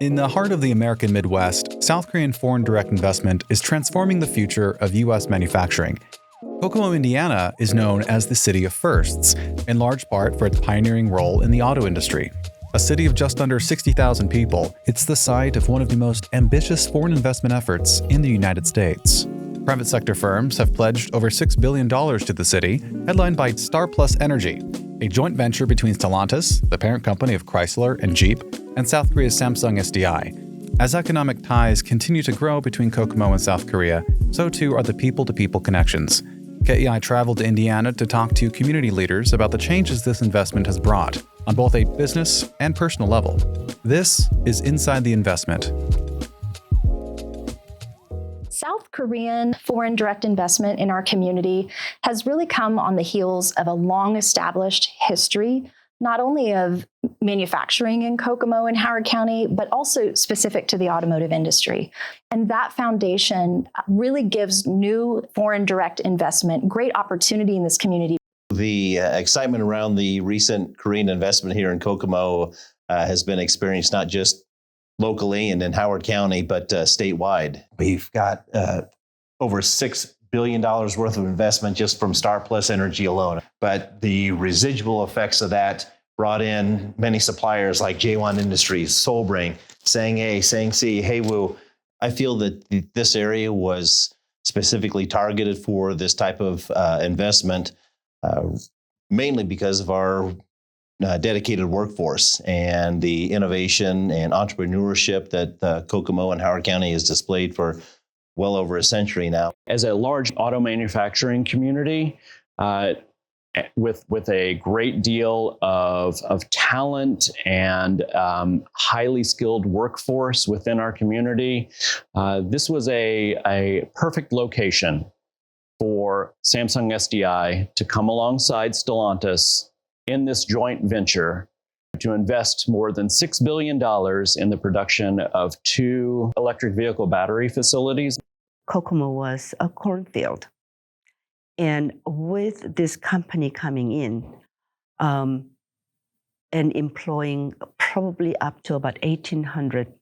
In the heart of the American Midwest, South Korean foreign direct investment is transforming the future of U.S. manufacturing. Kokomo, Indiana is known as the City of Firsts, in large part for its pioneering role in the auto industry. A city of just under 60,000 people, it's the site of one of the most ambitious foreign investment efforts in the United States. Private sector firms have pledged over $6 billion to the city, headlined by StarPlus Energy, a joint venture between Stellantis, the parent company of Chrysler and Jeep, and South Korea's Samsung SDI. As economic ties continue to grow between Kokomo and South Korea, so too are the people-to-people connections. KEI traveled to Indiana to talk to community leaders about the changes this investment has brought, on both a business and personal level. This is Inside the Investment. South Korean foreign direct investment in our community has really come on the heels of a long-established history, not only of manufacturing in Kokomo and Howard County, but also specific to the automotive industry. And that foundation really gives new foreign direct investment great opportunity in this community. The excitement around the recent Korean investment here in Kokomo has been experienced not just locally and in Howard County, but statewide. We've got over $6 billion worth of investment just from StarPlus Energy alone. But the residual effects of that brought in many suppliers like Jaewon Industries, Soulbrain, Sang A, Sang C, Haewoo. I feel that this area was specifically targeted for this type of investment, mainly because of our dedicated workforce and the innovation and entrepreneurship that Kokomo and Howard County has displayed for well over a century now. As a large auto manufacturing community, with a great deal of talent and highly skilled workforce within our community, this was a perfect location for Samsung SDI to come alongside Stellantis in this joint venture to invest more than $6 billion in the production of 2 electric vehicle battery facilities. Kokomo was a cornfield. And with this company coming in and employing probably up to about 1,800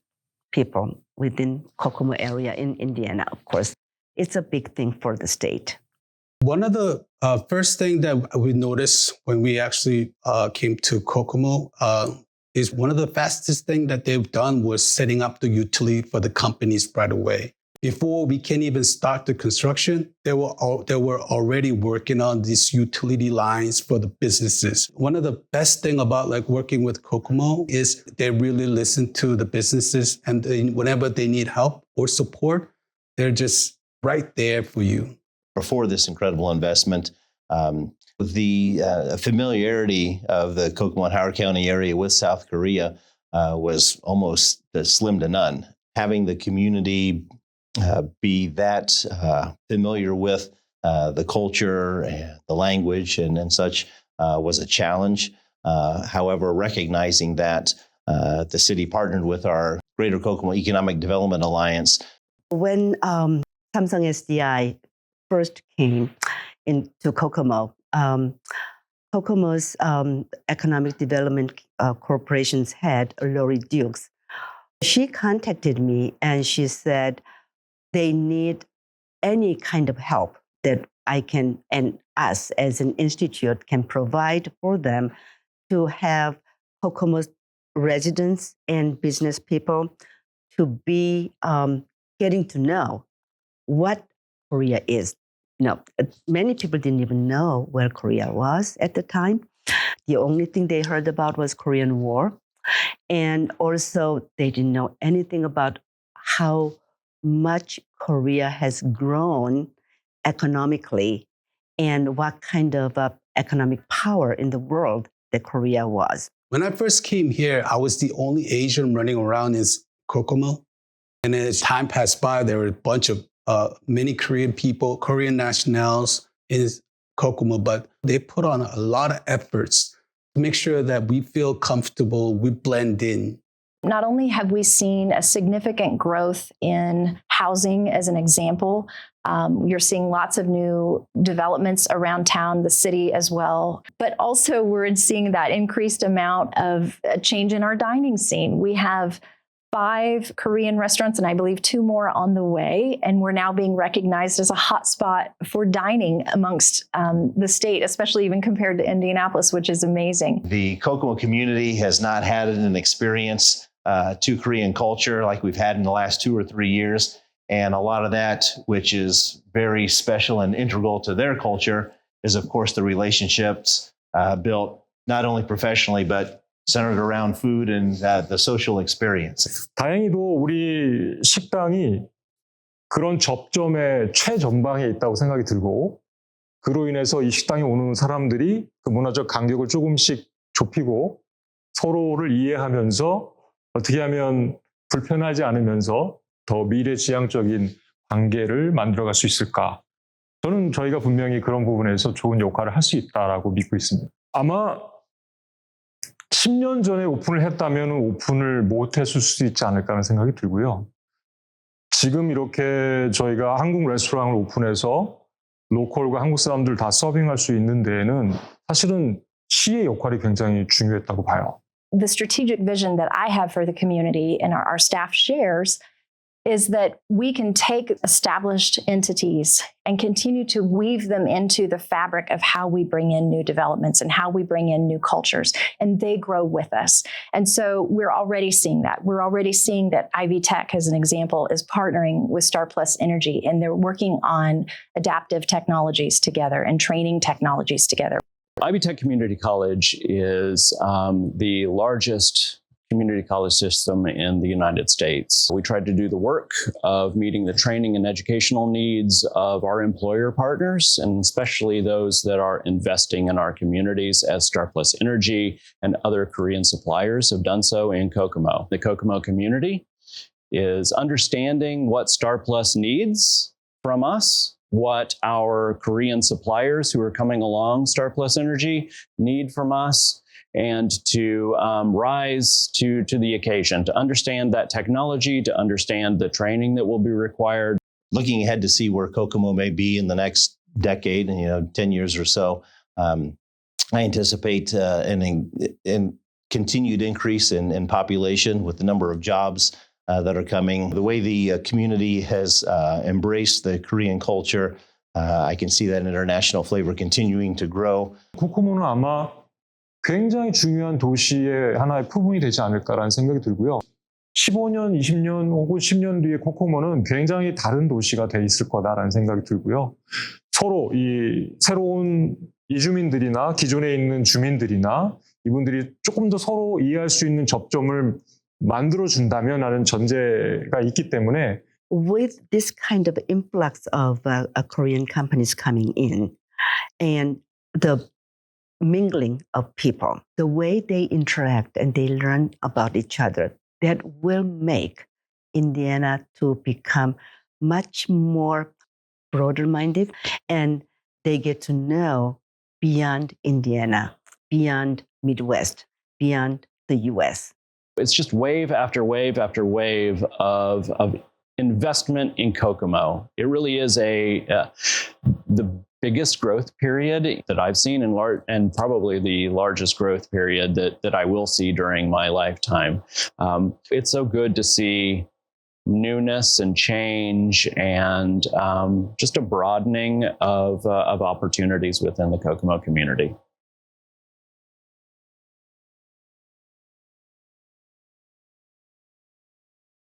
people within Kokomo area in Indiana, of course, it's a big thing for the state. One of the first thing that we noticed when we actually came to Kokomo is one of the fastest thing that they've done was setting up the utility for the companies right away. Before we can even start the construction, they were already working on these utility lines for the businesses. One of the best thing about working with Kokomo is they really listen to the businesses, and whenever they need help or support, they're just right there for you. Before this incredible investment, the familiarity of the Kokomo and Howard County area with South Korea was almost slim to none. Having the community be that familiar with the culture, and the language, and such was a challenge. However, recognizing that the city partnered with our Greater Kokomo Economic Development Alliance. When Samsung SDI first came into Kokomo, Kokomo's Economic Development Corporation's head, Lori Dukes, she contacted me and she said they need any kind of help that I can and us as an institute can provide for them to have Kokomo's residents and business people to be getting to know what Korea is. Many people didn't even know where Korea was at the time. The only thing they heard about was Korean War. And also they didn't know anything about how much Korea has grown economically and what kind of economic power in the world that Korea was. When I first came here, I was the only Asian running around in Kokomo. And as time passed by, there were a bunch of many Korean people, Korean nationals in Kokomo, but they put on a lot of efforts to make sure that we feel comfortable, we blend in. Not only have we seen a significant growth in housing as an example, you're seeing lots of new developments around town, the city as well, but also we're seeing that increased amount of a change in our dining scene. We have 5 Korean restaurants, and I believe 2 more on the way. And we're now being recognized as a hotspot for dining amongst the state, especially even compared to Indianapolis, which is amazing. The Kokomo community has not had an experience to Korean culture like we've had in the last 2 or 3 years. And a lot of that, which is very special and integral to their culture, is, of course, the relationships built not only professionally, but centered around food and the social experience. 다행히도 우리 식당이 그런 접점의 최전방에 있다고 생각이 들고, 그로 인해서 이 식당에 오는 사람들이 그 문화적 간격을 조금씩 좁히고 서로를 이해하면서 어떻게 하면 불편하지 않으면서 더 미래지향적인 관계를 만들어갈 수 있을까? 저는 저희가 분명히 그런 부분에서 좋은 역할을 할 수 있다라고 믿고 있습니다. 아마 10년 전에 오픈을 했다면 오픈을 못했을 수도 있지 않을까 하는 생각이 들고요. 지금 이렇게 저희가 한국 레스토랑을 오픈해서 로컬과 한국 사람들 다 서빙할 수 있는 데에는 사실은 시의 역할이 굉장히 중요했다고 봐요. The strategic vision that I have for the community and our staff shares is that we can take established entities and continue to weave them into the fabric of how we bring in new developments and how we bring in new cultures, and they grow with us. And so we're already seeing that. We're already seeing that Ivy Tech, as an example, is partnering with StarPlus Energy, and they're working on adaptive technologies together and training technologies together. Ivy Tech Community College is the largest community college system in the United States. We tried to do the work of meeting the training and educational needs of our employer partners, and especially those that are investing in our communities, as StarPlus Energy and other Korean suppliers have done so in Kokomo. The Kokomo community is understanding what StarPlus needs from us, what our Korean suppliers who are coming along StarPlus Energy need from us, and to rise to the occasion, to understand that technology, to understand the training that will be required. Looking ahead to see where Kokomo may be in the next decade, 10 years or so, I anticipate an continued increase in population with the number of jobs that are coming. The way the community has embraced the Korean culture, I can see that international flavor continuing to grow. 코코모는 아마 굉장히 중요한 도시의 하나의 부분이 되지 않을까라는 생각이 들고요. 15년, 20년 혹은 10년 뒤에 코코모는 굉장히 다른 도시가 돼 있을 거다라는 생각이 들고요. 서로 이 새로운 이주민들이나 기존에 있는 주민들이나 이분들이 조금 더 서로 이해할 수 있는 접점을 만들어준다면 하는 전제가 있기 때문에 With this kind of influx of Korean companies coming in and the mingling of people, the way they interact and they learn about each other, that will make Indiana to become much more broader-minded, and they get to know beyond Indiana, beyond Midwest, beyond the U.S. It's just wave after wave after wave of investment in Kokomo. It really is the biggest growth period that I've seen and probably the largest growth period that I will see during my lifetime. It's so good to see newness and change and just a broadening of opportunities within the Kokomo community.